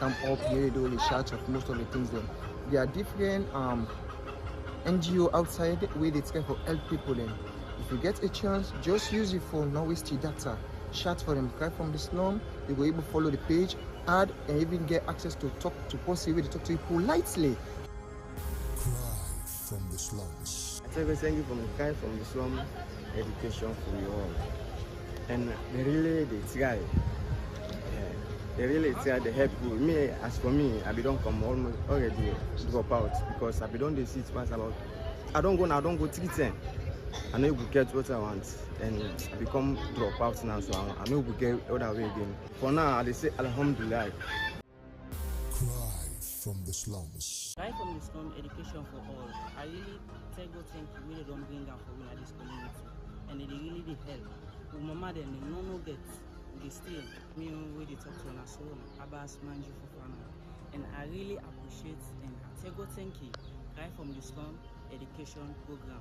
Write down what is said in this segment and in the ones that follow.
come up here, they only charge of most of the things then. There are different NGO outside where they try for help people then. If you get a chance, just use your phone, not waste your data. Chat for them, Cry from the Slum. You will able to follow the page, add, and even get access to talk to possibly to talk to you politely. Cry from the slums. Thank you from Cry from the Slum education for you all. And they really try. They really try to help you. Me, as for me, I don't come almost already drop out because I don't see it once about. I don't go treat them. I know you get what I want and I become drop out now, so I know we get other way again. For now, I say Alhamdulillah. Cry from the slums. Cry from the Slum education for all. I really thank you really don't bring down for women in this community. And they really help. With mama then they no get. They stay. Me where they talk to us so Abbas Manju for fun. And I really appreciate and I thank you. Cry from the Slum education program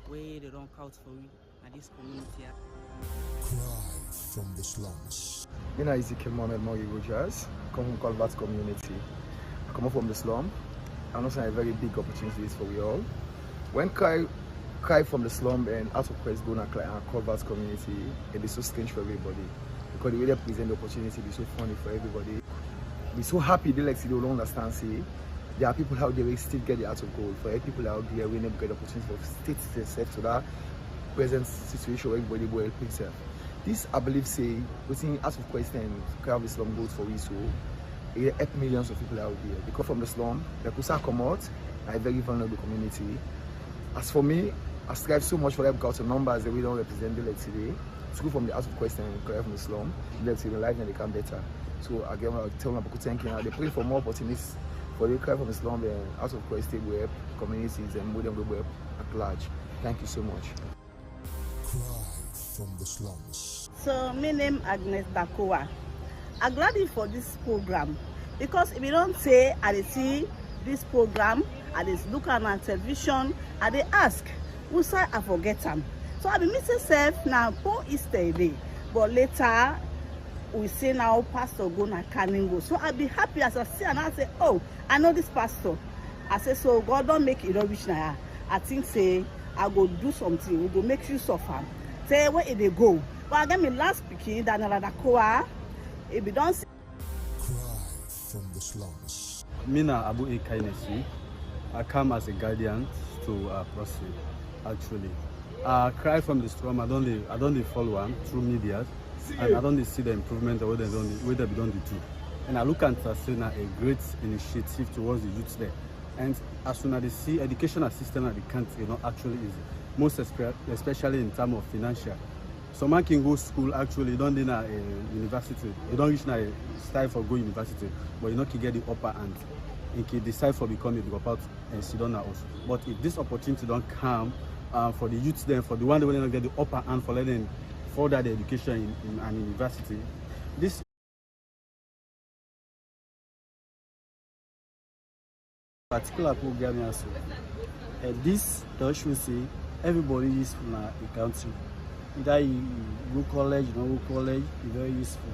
where they don't count for you and this community. Cry from the slums. You know, it's Kenema Rogers, come from Calvert community. I come from the slum. I know some very big opportunities for we all. When Cry from the Slum and Out of Quest go and Calvert community, it is so strange for everybody. Because the way they present the opportunity is so funny for everybody. We're so happy they like see they don't understand see. There are people out there who still get the out of gold. For people out there we never get the opportunity for state themselves to that present situation where everybody will help himself. This I believe say within Out of Quest and Cry from the Slum goes for we so it help millions of people out there. Because from the slum, the Kusa come out, a very vulnerable community. As for me, I strive so much for them because the numbers that we don't represent like today. School from the Out of Quest and Cry from the Slum, they're living life and they come better. So again, I'll tell my people thank you. They pray for more opportunities for the Cry from the Slum and Out of Quest web communities and modern web at large. Thank you so much. Cry from the slums. So my name Agnes Dakoa. I'm glad for this program because if you don't say I see this program, I just look at my television, I they ask, who say I forget them. So I be missing self now for Easter day, but later we say now Pastor go na Kaningo. So I be happy as I see and I say, oh, I know this pastor. I say so God don't make it rubbish now. I think say I go do something, we go make you suffer. Say where they go. But I get me last speaking that another koa. If you don't see Cry from the slums. Mina Abu Ekainesi. I come as a guardian to proceed actually. Cry from the Slum, I don't follow them through media and I don't see the improvement of what they don't do. And I look at it as a great initiative towards the youth there. And as soon as they see educational system at the country, actually is most especially in terms of financial. So man can go to school actually, you don't need a university, you don't reach a style for go university, but you can get the upper hand. You can decide for becoming a dropout and sit down also. But if this opportunity don't come for the youth then, for the one that will not get the upper hand for letting further the education in an university, this particular program also, this should say everybody is from the country. Either you go college, you don't go college, it's very useful.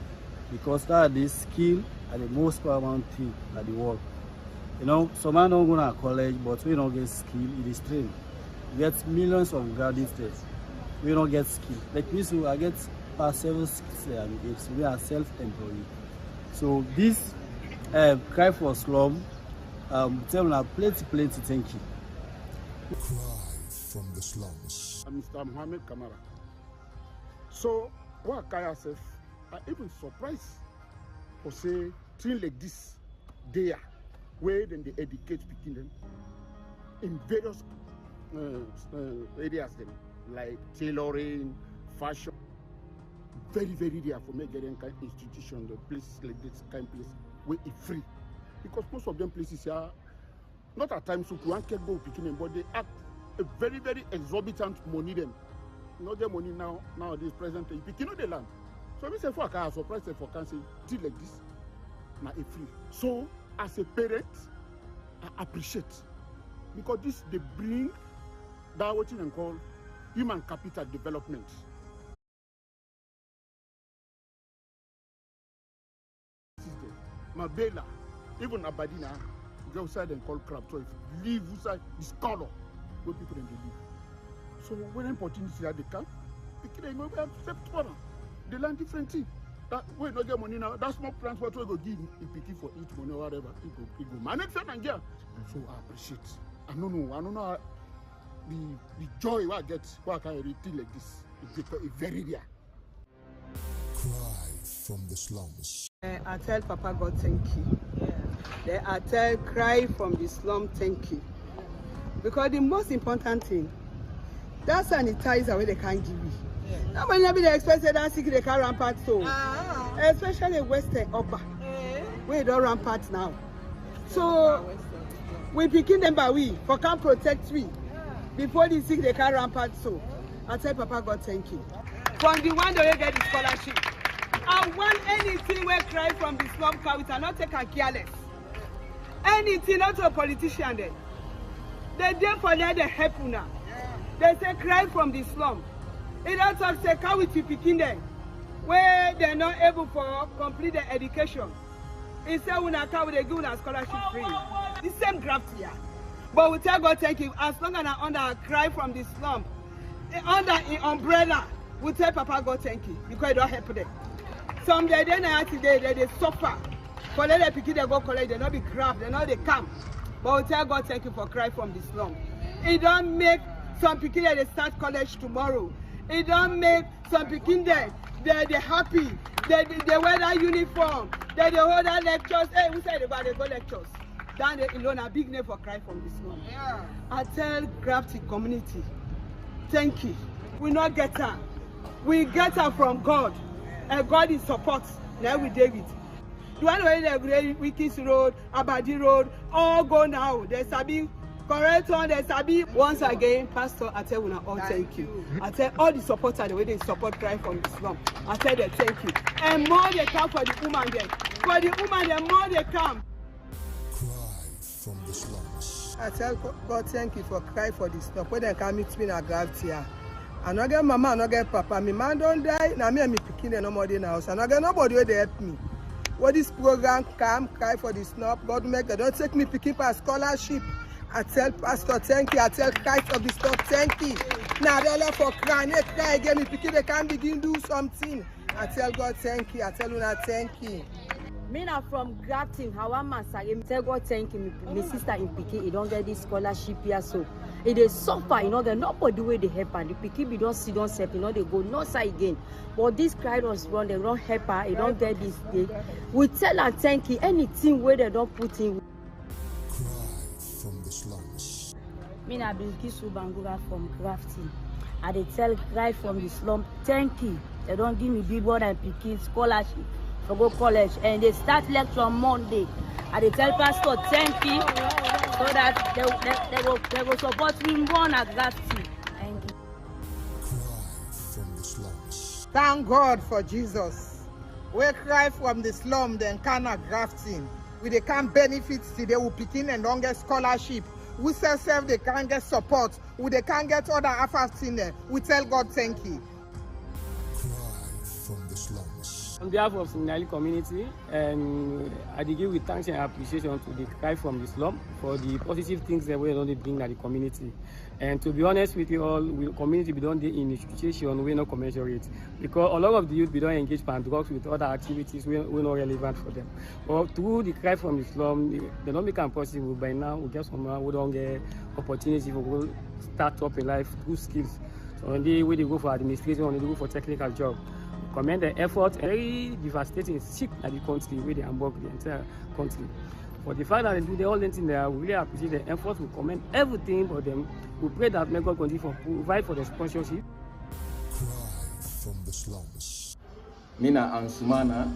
Because that is skill and the most paramount thing at the world. Some man don't go to college, but we don't get skill, it is trained. We get millions of graduates there. We don't get skill. Like me, so I get past 7 skills there, so we are self-employed. So this Cry for Slum, tell me plenty, thank you. Cry from the slums. I'm Mr. Mohammed Kamara. So, what Kaya says, I even surprised for say things like this there, where then they educate speaking them in various areas them, like tailoring, fashion. Very rare for me getting kind of institution, the places like this kind of place where it's free. Because most of them places are not at times so one can go picking, but they act a very exorbitant money them. Not the money nowadays present you pick the land. So we say for a surprise for cancer deal like this now it's free. So as a parent I appreciate because this they bring that what you call human capital development. Mabela even Abadina, go outside and call crab. So if you live outside, this color where people in they live. So when opportunity are they come, they go accept one. They learn different things. That we not get money now. That's more transport we go give if picky for each money or whatever. It go manage that and get. So I appreciate. I don't know the joy I get when I can read things like this. It's very rare. Cry from the slums. I tell Papa God thank you. I tell cry from the slum thank you. Because the most important thing, that sanitizer where they can't give you. Nobody never expected that sick they can't rampart so. Especially Western Upper. We don't rampart now. So we picking them by we for can protect we before the sick they can't rampart so. I tell Papa God thank you. From the one that get the scholarship. I want anything we cry from the slum car, we cannot take a careless. Anything, not to a politician then. They there for them, they help you now. They say cry from the slum. It don't talk say how we picking them where they're not able to complete their education. It say when I come they give a scholarship free. The same graft here. But we tell God thank you. As long as I under a cry from the slum, under an umbrella, we tell Papa God thank you because it don't help them. Some day they suffer. For let them picking they go college, they not be graft, they not they come. But we tell God thank you for cry from the slum. It don't make some picking they start college tomorrow. It don't make some picking they're happy. They wear that uniform. They hold that lectures. Hey, we say they go lectures. Then they alone a big name for cry from the slum. Yeah. I tell grafted community, thank you. We not get her. We get her from God. And God is support. Now with David. The one where they Wikis Road, Abadi Road, all go now. There's a big correct one, there's a big. Once again, Pastor, I tell you all thank you. I tell all the supporters the way they support cry from the slum. I tell them thank you. And more they come for the woman there. For the woman there, more they come. Cry from the slums. I tell God thank you for cry for the slum. When they come meet me in a gravity here. I not get mama, I not get papa. My man don't die. Now me and me picking no more in the house. I not get nobody where they help me. What this program come cry for the slum. God make it. Don't take me picking for a scholarship. I tell Pastor thank you. I tell Christ of the slum thank you. Now they love for crying. They cry again. Me picking they can't begin do something. I tell God thank you. I tell Una thank you. Me na from Grafton, Hawama Sage. Tell God thank you. My sister in Pikin, he don't get this scholarship here, so it is suffer. You know, get nobody way they help her. The Pikin be don't see, don't help. You know, they go no side again. But this cry was run, they don't help her. He don't get this day. We tell her thank you. Anything where they don't put in. Cry from the slums. Me na Bilkisu Bangura from Grafton. I they tell cry from the slum thank you. They don't give me big board and Pikin scholarship for go college, and they start lecture on Monday. And they tell Pastor thank you, so that they will support me more at Grafton. Thank you. Cry from the slums. Thank God for Jesus. We cry from the slum, then cannot grafting. We they can't benefit today, we picking and don't get scholarship. We self they can't get support. We they can't get other efforts in there. We tell God thank you. Cry from the slums. On behalf of Sinali community, and I give with thanks and appreciation to the Cry from the Slum for the positive things that we only bring to the community. And to be honest with you all, we community we don't do in situation we not commensurate because a lot of the youth we don't engage in drugs with other activities we not relevant for them. But through the Cry from the Slum, they don't become possible. By now we get someone who don't get opportunity for start up in life through skills. So when they go for administration, when they go for technical job. Commend the effort, very devastating, sick at the country, where they unblock the entire country. For the fact that they do the whole thing there, we really appreciate the effort, we commend everything for them. We pray that may God continue to provide for the sponsorship. Cry from the slums. Mina Ansumana,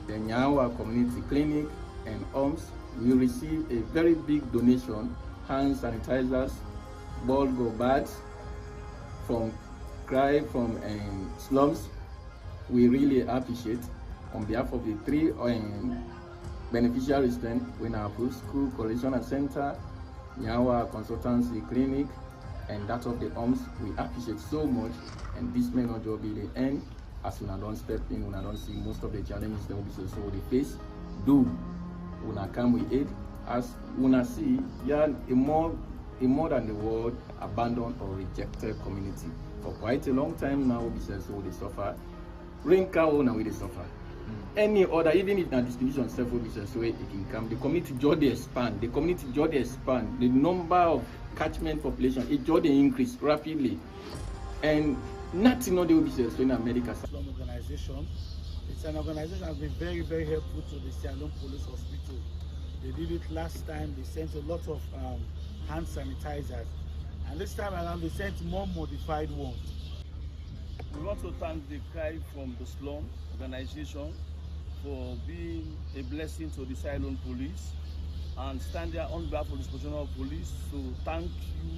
the Nyawa Community Clinic and OMS, we receive a very big donation, hand sanitizers, ball go bags from Cry from slums. We really appreciate on behalf of the three beneficiaries then in our school correctional center, Nyawa Consultancy Clinic, and that of the OMS. We appreciate so much, and this may not just be the end as we don't step in, we don't see most of the challenges that we so they face. do. Una come with it. As una see, yeah, a more than the word abandoned or rejected community. For quite a long time now, we say so they suffer. Rain cow now we they suffer. Any other, even if the distribution self will be so it can come. The community just expand. The community just expand. The number of catchment population it just increase rapidly. And nothing on the will be so in America. Slum organization. It's an organization that has been very, very helpful to the Sierra Leone Police Hospital. They did it last time. They sent a lot of hand sanitizers, and this time around they sent more modified ones. We want to thank the Cry from the Slum organization for being a blessing to the Sierra Leone Police and stand there on behalf of the Professional Police to thank you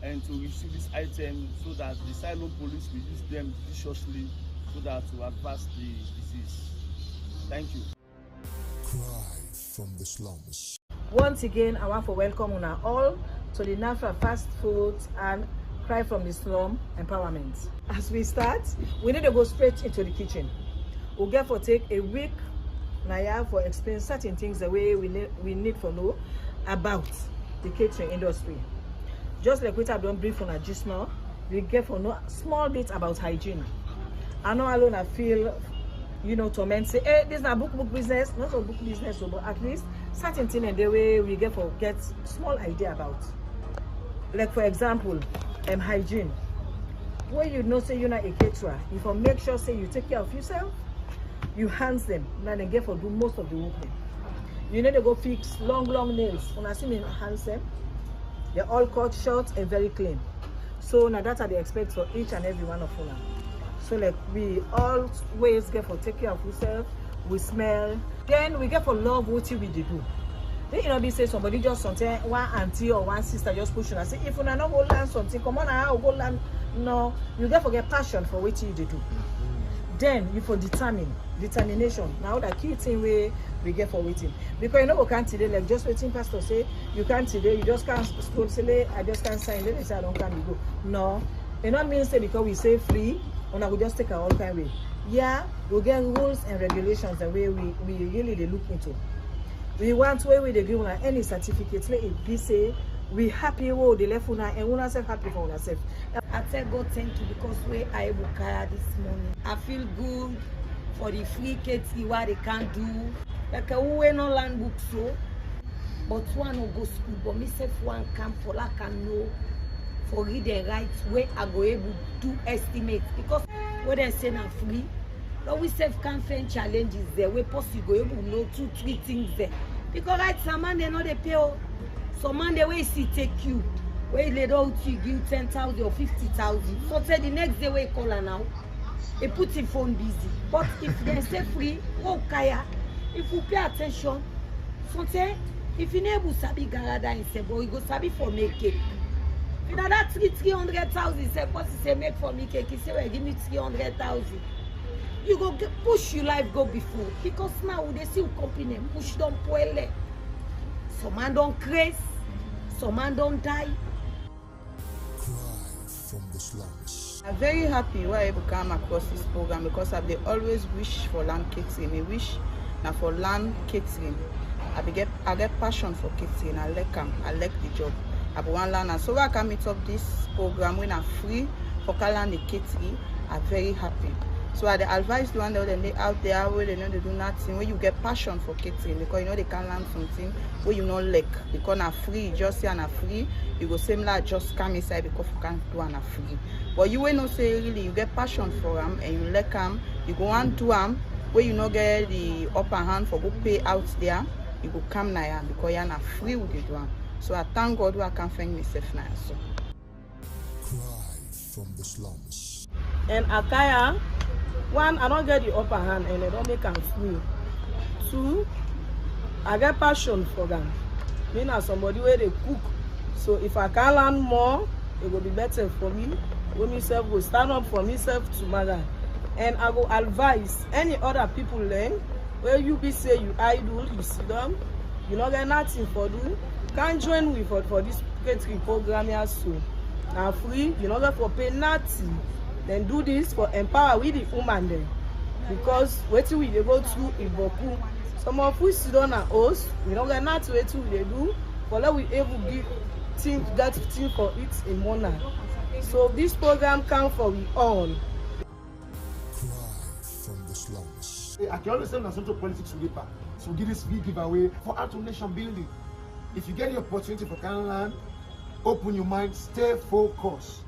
and to receive this item so that the Sierra Leone Police will use them judiciously so that to advance the disease. Thank you. Cry from the slums. Once again, I want to welcome una all to the NAFRA Fast Food and Cry from the Slum Empowerment. As we start, we need to go straight into the kitchen. We'll get for take a week now for explain certain things the way we need to know about the catering industry. Just like we have done brief on just now, we get for know small bit about hygiene. I know alone I feel, torment say, hey, this is not book business, not a book business, but at least certain things in the way we get small idea about. Like for example, hygiene. When you know say you're not a caterer, you for make sure say you take care of yourself, you hands them, now they get for do most of the work. You need to go fix long nails. When I see me hands them, they're all cut short and very clean. So now that's what they expect for each and every one of us. So like we always get for take care of yourself, we smell, then we get for love what we do. Then be say somebody just something, one auntie or one sister just push you and say, if you not go learn something, come on I'll go learn. No, you get for get passion for what you do. Then you for determination. Now the key thing we get for waiting. Because we can't today, like just waiting pastor say, you can't today, you just can't scroll say, I just can't sign, then they say I don't can go. No, it not mean say because we say free, and I will just take our all kind way. Yeah, we'll get rules and regulations the way we really they look into. We want where we give on any certificates, let it be say we happy with the left una and una self happy for una self. I tell God thank you because we are able to carry this morning. I feel good for the free kids what they can do. Like we no learn books so, but one no go school. But myself one come for like I know for read the right way I go able to do estimate because when they say na free, but we self can find challenges there. We possibly go able to know 2-3 things there because right some man they know they pay. Some man they way see take you. Where they don't you give 10,000 or 50,000. So say the next day we call her now. They put the phone busy. But if they say free, oh kaya, if you pay attention, so say if you never sabi garada in Sebo, you go sabi for make cake. You know that 300,000 say boss say make for me cake. He say well give me 300,000. You go push your life go before because now they see you company push don't poile. Some man don't craze, some man don't die. From the slums. I'm very happy why I come across this program because I've always wish for land catering. I wish now for land catering. I get passion for catering. I like the job. I want land and so when I can meet up this program when I'm free for land the catering. I'm very happy. So I advise the one that they out there where they know they do nothing, where you get passion for catering because they can learn something where you not like because na free, just say na free, you go same like just come inside because you can't do na free. But you will not say really you get passion for them and you like them, you go on to them where you not get the upper hand for go pay out there, you go come now because you're not free with the one. So I thank God where I can find myself now. So. Cry from the slums. And Akaya, one, I don't get the upper hand and I don't make them free. Two, I get passion for them. Me now somebody where they cook. So if I can learn more, it will be better for me. When myself will stand up for myself tomorrow. And I will advise any other people learn where you be say you idle, you sit down, you not get nothing for do. Can't join me for this catering program here soon. Now free, you not get for pay nothing. Then do this for empower with the woman then. Because what we they go through in Boku, Some of we sit on our host, we don't get not wait till they do, but let we able give think that thing for it in one night. So this program comes for we all. Cry from the slums. I can always say that central politics will paper. So give this big giveaway for Art of Nation building. If you get the opportunity for Canada, open your mind, stay focused.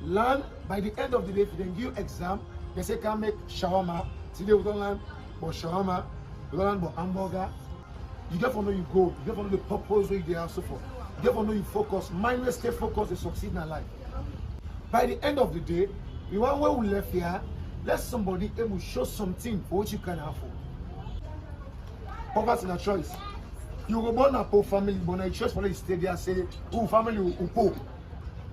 Learn by the end of the day, if you then give exam, they say can make shawarma. Today we don't learn about shawarma, we don't learn about hamburger. You get to know you go, you get to know the purpose where you are so for. You get to know you focus. Mindless stay focused, they succeed in life. By the end of the day, we want where we left here, let somebody able show something for what you can afford. Poverty is a choice. You go born a poor family, but a choice for you stay there and say, oh, family who poor.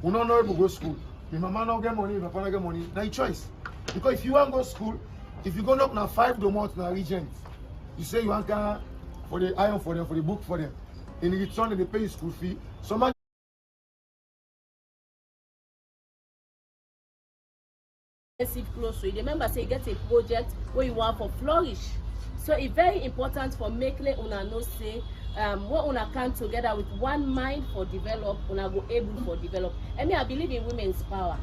We don't know if we go to school. If mama don't get money, if papa don't get money, now your choice. Because if you want to go to school, if you go knock now 5 domots in a region, you say you want to for the iron for them, for the book for them. In return, they pay you school fee. So much. Close to it. Remember, say get a project where you want for flourish. So it's very important for make una know say what una come together with one mind for develop, una go able for develop. I mean, I believe in women's power.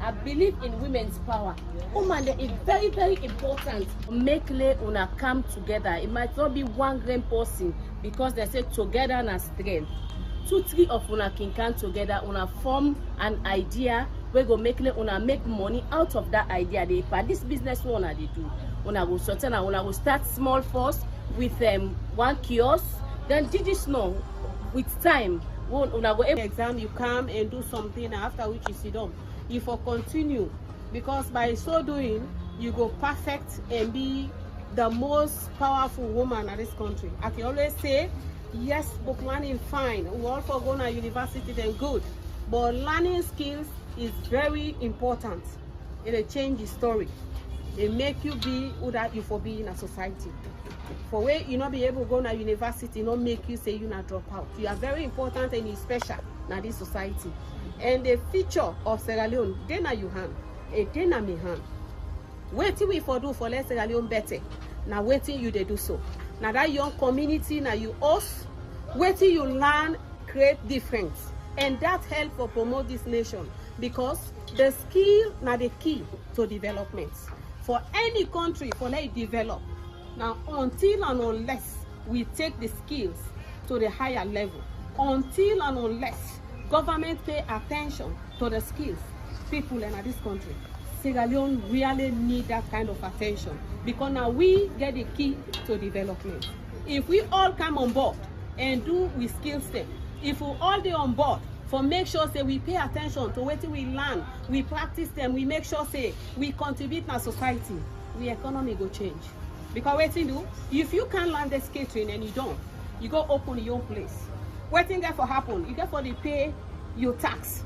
I believe in women's power. Woman, it's very, very important. Make una come together. It might not be one great person because they say together na strength. 2-3 of una can come together, una form an idea. We go make una make money out of that idea. They for this business one they do. Una go sort and una go start small first with one kiosk. Then did this know with time. Una go exam, you come and do something after which you sit down. You for continue because by so doing you go perfect and be the most powerful woman in this country. I can always say yes, book learning fine. We all for go to university then good, but learning skills is very important. It'll change the story. It make you be who that you for be in a society. For where you not be able to go to university, not make you say you not drop out. You are very important and you special in this society. And the future of Sierra Leone, then are you hand, a then are me hand. Waiting we for do for let Sierra Leone better. Now waiting you they do so. Now that young community, now you us, waiting you learn, create difference. And that help for promote this nation because the skill now the key to development. For any country, for let it develop. Now until and unless we take the skills to the higher level, until and unless government pay attention to the skills people in this country, Sierra Leone really need that kind of attention because now we get the key to development. If we all come on board and do with skill set, if we all be on board for make sure say we pay attention to what we learn, we practice them, we make sure say we contribute to society, the economy go change. Because what you do, if you can't learn the catering and you don't, you go open your own place. What thing get for happen? You get for the pay your tax,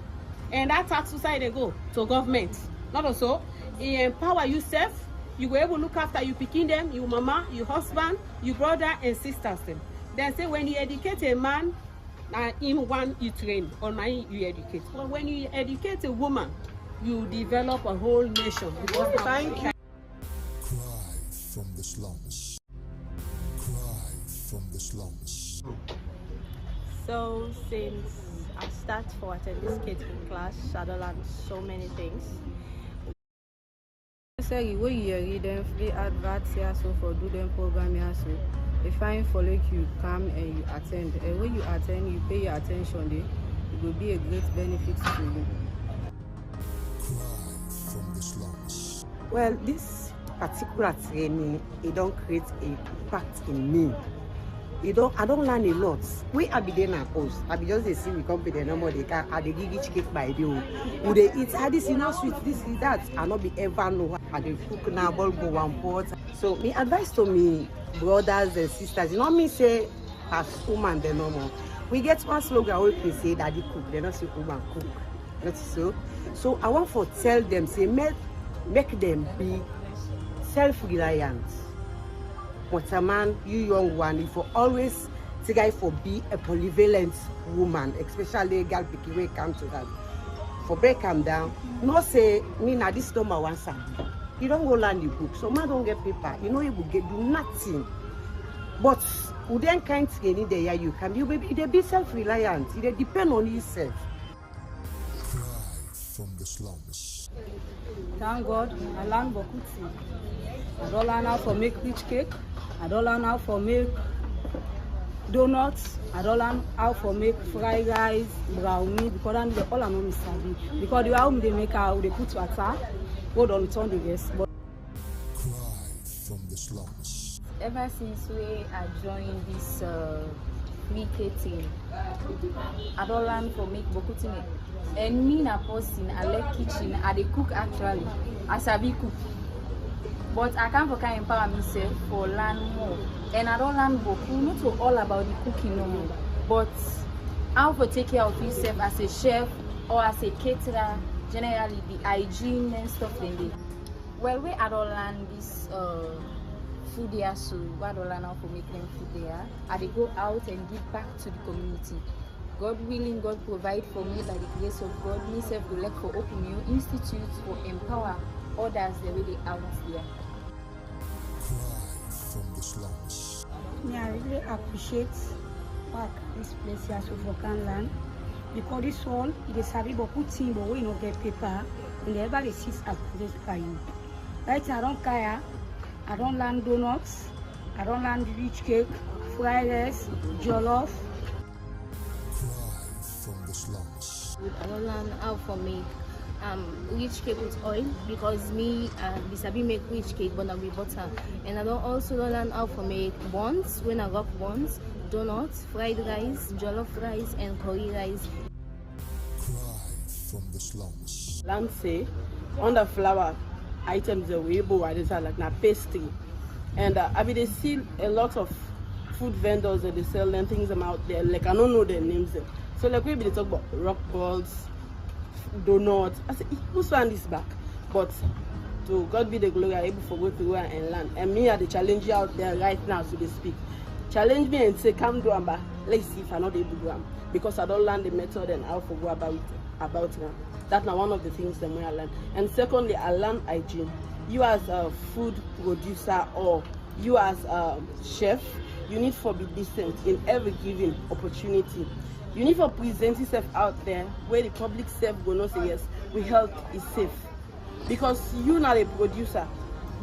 and that tax society go to government. Not also, you empower yourself. You go able to look after you picking them, your mama, your husband, your brother and sisters them. Then say when you educate a man, in one you train, on mine you educate. But when you educate a woman, you develop a whole nation. Thank you. Cry from the slums. Cry from the slums. So since I start for attending catering class, I don't learn so many things. Say what you read them free adverts here so for do them program here so if I follow you come and you attend and when you attend you pay your attention there it will be a great benefit to you. Cry from the slums. Well, this particular training it don't create a impact in me. I don't learn a lot. We are be there now host. I be just they see we come with the number they can at the gigi cake by the would they eat this you know sweet this is that I not be ever know how they cook now ball go one pot. So me advice to me brothers and sisters, you know me say as woman the normal. We get one slogan we can say daddy cook, they not say woman cook. Not so. So I want to tell them say make them be self-reliant. But a man, you young one, if you always try for be a polyvalent woman, especially a girl picking when it comes to that. For break them down, not say me na this number one side. You don't go learn the book, so man don't get paper. You know you will get do nothing. But who then can't training there you can they be self-reliant. They depend on yourself. Cry from the slums. Thank God, I learn bokuti. I don't learn how to make rich cake. I don't learn how to make donuts. I don't learn how to make fried rice, brownie, because that's all I know is sabi. Because the way they make how they put water, go on turn the rest. But Cry from the slums. Ever since I joined this free catering, I don't learn to make bokuti. And me na person, I like kitchen, I dey cook actually. I sabi cook. But I can't empower myself for learn more. And I don't learn boku, not so all about the cooking no more. But how to take care of yourself as a chef or as a caterer, generally the hygiene and stuff like that. Well, we I don't learn this food there, so I don't learn how to make them food there. I dey go out and give back to the community. God willing, God provide for me by the grace of God. Myself will like for open new institutes for empower others the way they out there. Cry from the slums. Yeah, I really appreciate what this place here so for can learn. Because this all it is a bit of thing, but we don't get paper and everybody sees at this kind. Right now I don't care. I don't learn donuts, I don't learn rich cake, fried rice, jollof. From the slums. I don't learn how to make rich cake with oil because me Bisabi make rich cake but not with butter. And I don't also learn how to make buns when I got buns, donuts, fried rice, jollof rice and curry rice. Cry from the slums. Land say on the flour items the way but is like na pastry. And I mean they see a lot of food vendors that they sell them things them out there. Like I don't know their names. So like we be talk about rock balls, donuts. I said, who's one this back? But to God be the glory, I'm able to go through and learn. And me are the challenge you out there right now, so they speak. Challenge me and say, come do them, let's see if I'm not able to do them. Because I don't learn the method and how to go about them. That's not one of the things that I learn. And secondly, I learn hygiene. You as a food producer or you as a chef, you need to be decent in every given opportunity. You need to present yourself out there where the public self will not say yes, we health is safe. Because you're not a producer,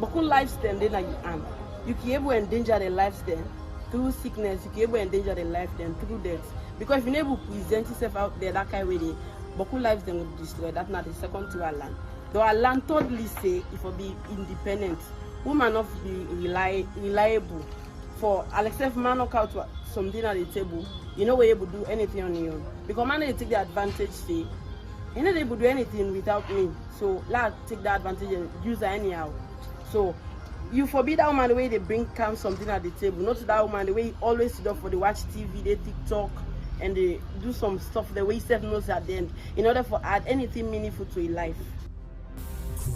but who lifestyle then you am. You can able to endanger the lifestyle through sickness, you can able to endanger the lifestyle through death. Because if you're able to present yourself out there that kind of way, but who lives then will be destroyed. That's not the second to our land. Though our land thirdly say if you be independent, woman not be reliable. For Alexei man knock out something at the table, you know we're able to do anything on your own. Because man they take the advantage say, you're not able to do anything without me. So let's take the advantage and use it anyhow. So you forbid that woman the way they come something at the table, not that woman the way he always sit up for the watch TV, they TikTok and they do some stuff the way he self knows at the end in order for add anything meaningful to his life. Cry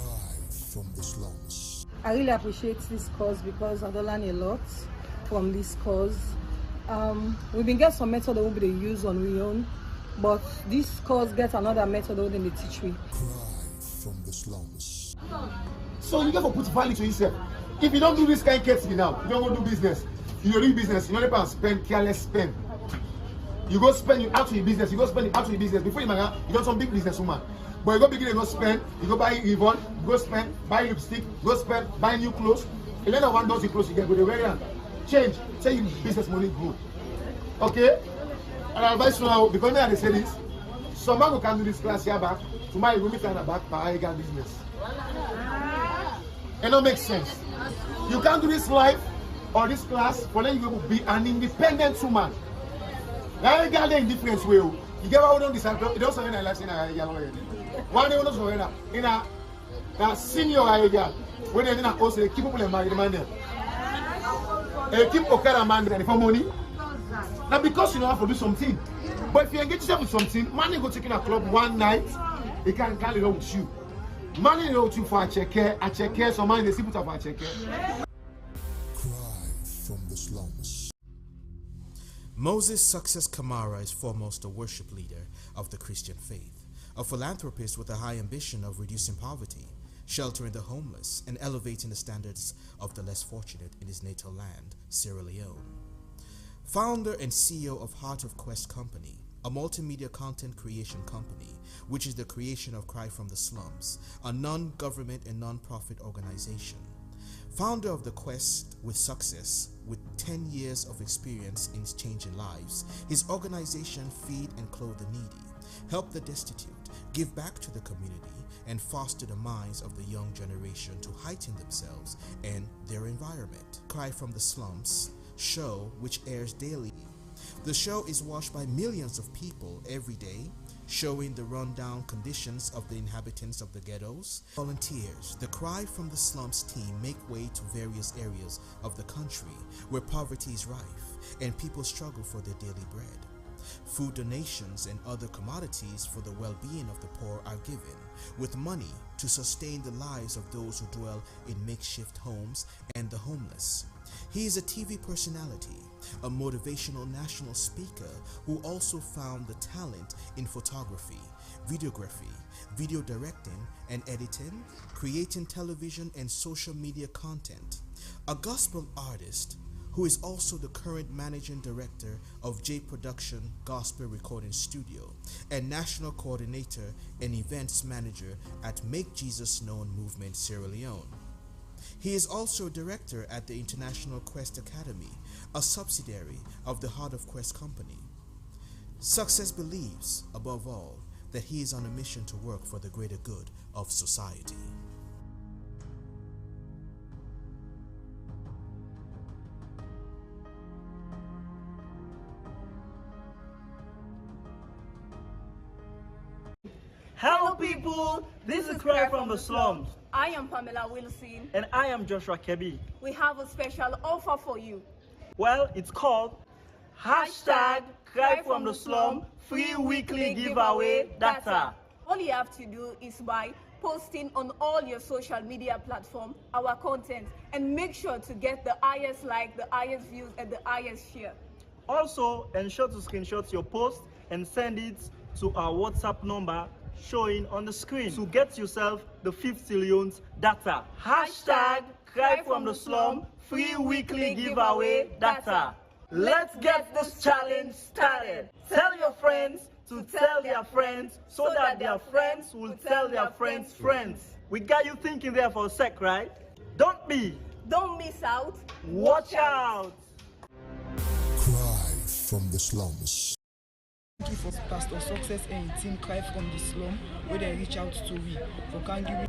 from the slums. I really appreciate this cause because I don't learn a lot from this cause. We've been getting some method that we'll be use on we own, but this cause gets another method that they teach me. Cry from the slums. So you got to put value to yourself. If you don't do this kind of case now, you don't go do business. You do business, you don't spend careless spend. You go spend it out to your business, you go spend it out to your business. Before you marry, you got some big business woman. But you go begin to go spend, you go buy Yvonne, you go spend, buy lipstick, go spend, buy new clothes. And then one does your clothes, you get go to wear change, say your business money grow. Okay? And I advise you now, because now they say this, some man who can do this class here back, tomorrow you will meet her back by illegal business. It don't make sense. You can't do this life or this class for then you will be an independent woman. Now you got the indifference way. You get what we don't decide. You don't surrender life in a girl already. One day we don't surrender. In a senior girl, when they didn't also keep people in married man there. They keep Okada man there for money. Now because you know how to do something. But if you engage yourself with something, man you go taking a club one night, he can carry it on with you. Man you know with you for a check, so man they see put up for a check. Cry from the slums. Moses Success Kamara is foremost a worship leader of the Christian faith, a philanthropist with a high ambition of reducing poverty, sheltering the homeless, and elevating the standards of the less fortunate in his natal land, Sierra Leone. Founder and CEO of Heart of Quest Company, a multimedia content creation company, which is the creation of Cry from the Slums, a non-government and non-profit organization. Founder of the Quest with Success, with 10 years of experience in changing lives, his organization feed and clothe the needy, help the destitute, give back to the community, and foster the minds of the young generation to heighten themselves and their environment. Cry from the Slums show, which airs daily. The show is watched by millions of people every day, showing the rundown conditions of the inhabitants of the ghettos. Volunteers, the Cry from the Slums team make way to various areas of the country where poverty is rife and people struggle for their daily bread. Food donations and other commodities for the well-being of the poor are given, with money to sustain the lives of those who dwell in makeshift homes and the homeless. He is a TV personality, a motivational national speaker who also found the talent in photography, videography, video directing and editing, creating television and social media content. A gospel artist who is also the current managing director of J Production Gospel Recording Studio and national coordinator and events manager at Make Jesus Known Movement Sierra Leone. He is also a director at the International Quest Academy, a subsidiary of the Heart of Quest Company. Success believes, above all, that he is on a mission to work for the greater good of society. Hello people, this is Cry from the Slums. I am Pamela Wilson. And I am Joshua Kebi. We have a special offer for you. Well, it's called Hashtag Cry from the Slum Free Weekly Giveaway Data. All you have to do is by posting on all your social media platforms our content and make sure to get the highest like, the highest views and the highest share. Also, ensure to screenshot your post and send it to our WhatsApp number showing on the screen to get yourself the 50 Leone's data. Hashtag Cry from the Slum Free Weekly Giveaway Data. Let's get this challenge started. Tell your friends to tell their friends so that their friends will tell their friends' friends. We got you thinking there for a sec, right? Don't miss out. Watch out. Cry from the Slums. Thank you for Pastor Success and team Cry from the Slum, where they reach out to we for can give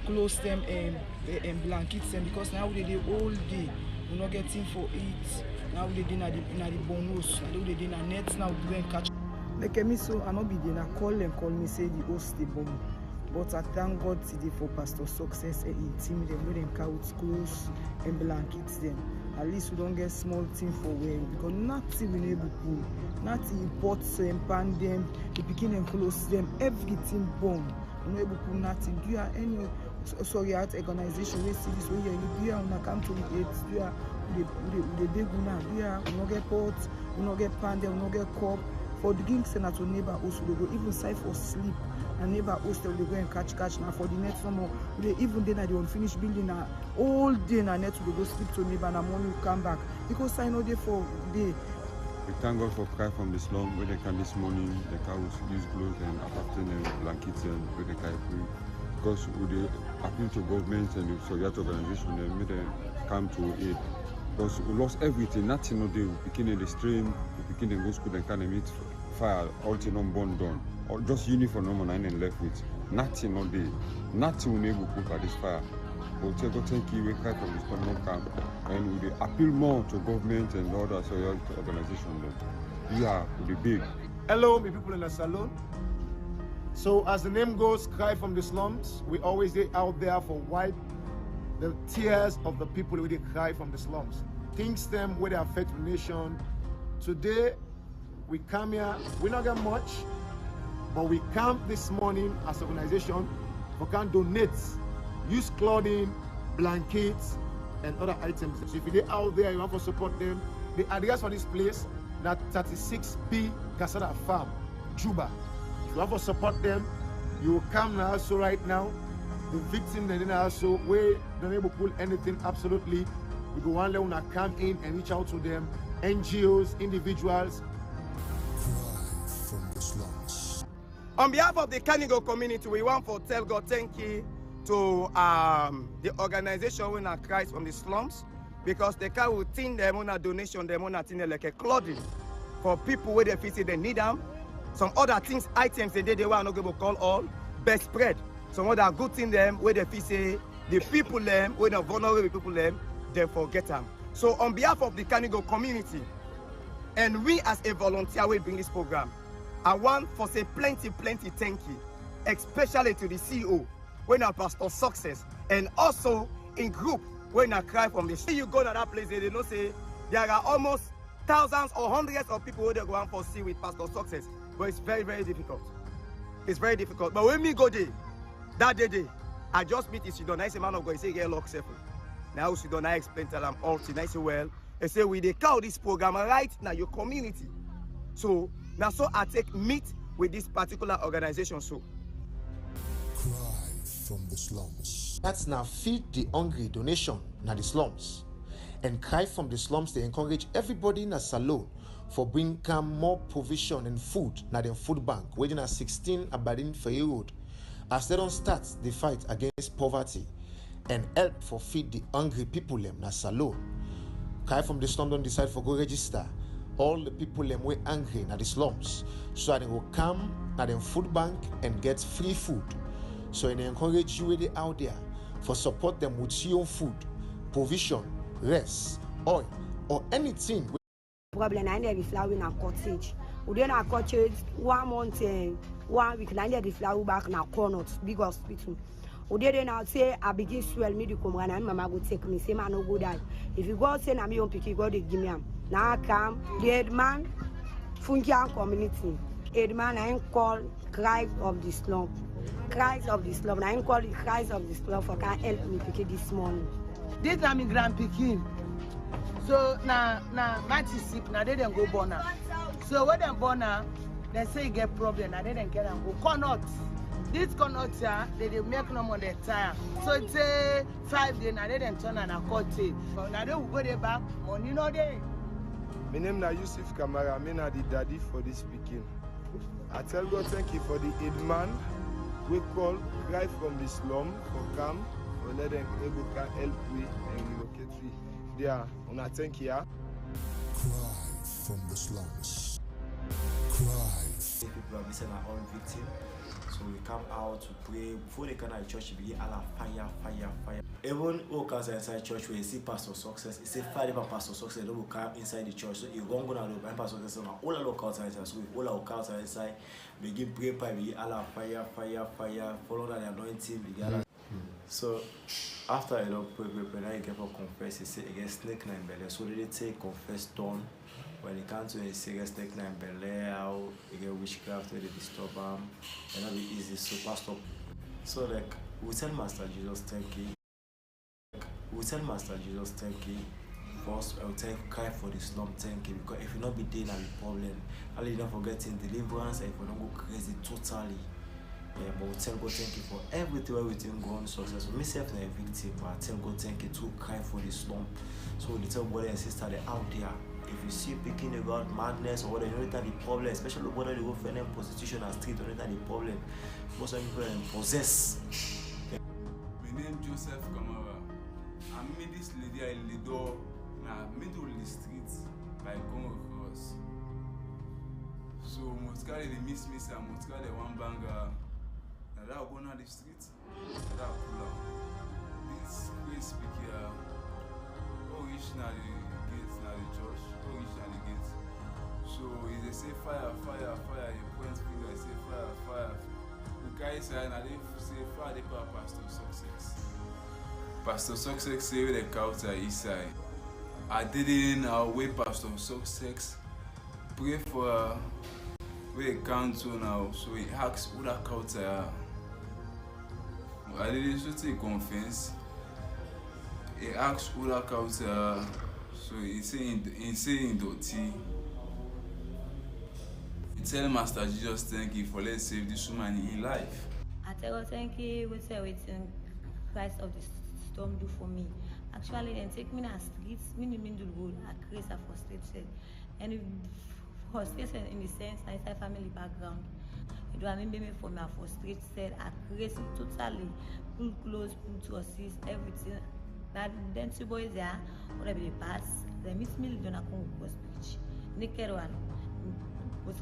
close them and blankets them, because now we dey all day we not getting for it. Now we dey na the bonus, now we dey na nets, now we going catch. Like me, so I not be there. Call me say the host the bomb. But I thank God today for Pastor Success and team them where them couch clothes and blankets them. At least we don't get small thing for wearing, because nothing we able to, nothing import them, pan them, the picking and close them, everything bomb. We not able to nothing. Do you have any art organization we see this way? Do you have come to it? Do you have the big one? Do you have we not get pots, we not get pan them, we not get cup. For the gigs and to neighbor also they go even side for sleep. And neighbor host they go and catch now for the next summer. They even then at the unfinished building all day and net to go sleep to neighbor and morning will come back. Because I know they for day. We thank God for Cry from the Slum, where they can this morning they can use clothes and apart and blankets and where they can free. Because we appeal to government and the Soviet organization and made them come to aid. Because we lost everything, nothing no day, we begin in the stream, we begin in go school and kind of meet fire, all thing on born done. Or just uniform number 9 and left with nothing all day, nothing we able to cook at this fire. But thank you, we Cry from the Slum not camp, and we appeal more to government and other social organizations. Yeah, we big. Hello, my people in the salon. So as the name goes, Cry from the Slums, we always get out there for wipe the tears of the people who they cry from the slums. Things them where they affect the nation. Today, we come here, we not get much, but we come this morning as an organization, we can donate, use clothing, blankets, and other items. So if you're out there, you want to support them, the address for this place, that 36B Casada Farm, Juba. If you want to support them, you will come now, so right now, the victim, and then also where they're able to pull anything absolutely. We go one level and come in and reach out to them, NGOs, individuals. Cry from the slums. On behalf of the Canigo community, we want to tell God thank you to the organization when Christ from the slums, because they can routine them on a donation, them on a thing like a clothing for people where they feel they need them. Some other things, items they were not able to call all best spread. Some other good thing them where they feel say the people them, where the vulnerable people them, they forget them. So on behalf of the Canigo community, and we as a volunteer will bring this program, I want for say plenty thank you, especially to the CEO, when our Pastor Success, and also in group when I cry from the street. You go to that place, they know say there are almost thousands or hundreds of people who they go out for see with Pastor Success, but it's very difficult. It's very difficult. But when me go there, that day, I just meet Isidon. I say, man of God, he say, get locked separate. Now Isidon, I explain to them all things. I say, well, I say, we they call this program right now your community. So now so I take meet with this particular organization. So Cry from the slums. That's now Feed the Hungry donation na the slums. And Cry from the slums, they encourage everybody in a salon for bring more provision and food na the food bank waiting at 16 Aberdeen Ferry Road, as they don't start the fight against poverty and help for feed the hungry people them na salon. Cry from the slums don't decide for go register all the people them way angry na the slums, so that they will come na the food bank and get free food. So they encourage you really out there for support them with your own food, provision, rest, oil, or anything. Problem I need the flower in a cottage. We then a cottage 1 month, 1 week. I need the flower back na corner, big hospital. We then I say I begin swell me to come and mama go take me. Say man no go die. If you go say na me on picky go they give me am. Now I come the head man, Funkian community. Head man I call Cry of the slum. Cries of the slum. I call it Cries of the slum for can help me pick it this morning. This is my grand picking. So now Matty sick, now they don't go born her. So when they born her, they say you get problem, now they don't get them go. Connaught. This connaught here, they make no more their time. So it's 5 days, now they don't turn on a cottage. But now they will go there back, money no day. My name is Yusuf Kamara, I'm the daddy for this speaking. I tell God thank you for the aid man. We call Cry from the slum for come, for let them able to help me and relocate me. There, on a thank you. Cry from the slums. Cry. People are missing our own victim. So we come out to pray. Before they come to the church, we begin Allah fire. Even who comes inside church, where you see Pastor Success, it's a fire for Pastor Success, they will come inside the church. So you won't go to the Pastor Success, all our locals inside. So all our locals inside, begin pray, begin Allah fire. Follow that anointing, begin Allah. So after you pray, now you get for confess. You say against snake nine belly. So they take confess turn. When it comes to a serious snake nine belly, how you get witchcraft, where they disturb them, and that'll be easy. So pastor, so like we tell Master Jesus thank you. We tell Master Jesus thank you. First, I will tell Cry for the slum thank you, because if you not be there, now the problem. I'll don't forgetting deliverance, and if you don't go crazy totally. Yeah, but we tell God thank you for everything where we think go on successful. Myself not a victim, but I tell God thank you to Cry for the slum. So we tell brother and sister they out there. If you see picking about madness or whatever, you know that the problem, especially whether they go for any prostitution and street, you know that the problem. Most of people possess. My name is Joseph Kamara. I met this lady in the door in the middle of the street by come across. So Motkale they miss and Motkale one banger. Now that will go on the street. That will pull out. This place speak here. Originally gates now the church. Originally gates. So if they say fire, you point finger, say fire. The guy say and they say fire they call Pastor Success. Pastor Success say with the counter inside. I didn't wait Pastor Success pray for we council now, so he asked who that counter. I didn't so take confess. He asked who that counter, so he saying dirty. He tell Master Jesus thank you for let's save this woman in life. I tell God thank you, we say waiting Christ of the storm do for me. Actually, then take me na streets, me the middle road, I create a frustrated. And frustration in the sense, I say family background. It was me for me frustrated, I create totally, pull close, pull to assist, everything. Now then two boys there, whatever they pass, they miss me don't come with speech. Naked one. But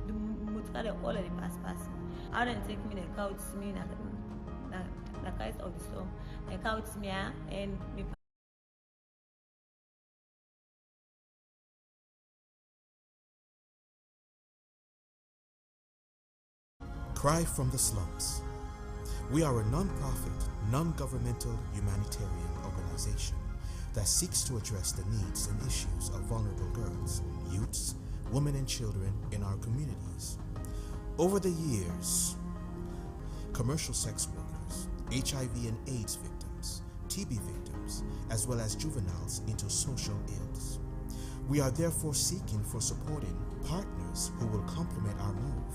the motor all of the pass. I don't take me the couch me the Christ of the storm, the couch me and me. Cry from the Slums. We are a non-profit, non-governmental humanitarian organization that seeks to address the needs and issues of vulnerable girls, youths, women and children in our communities. Over the years, commercial sex workers, HIV and AIDS victims, TB victims, as well as juveniles into social ills. We are therefore seeking for supporting partners who will complement our move.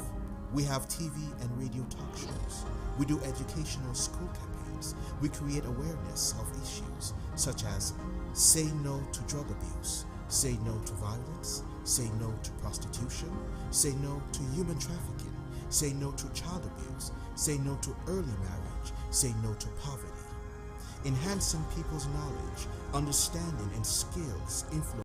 We have TV and radio talk shows. We do educational school campaigns. We create awareness of issues such as say no to drug abuse, say no to violence, say no to prostitution, say no to human trafficking, say no to child abuse, say no to early marriage, say no to poverty. Enhancing people's knowledge, understanding, and skills influence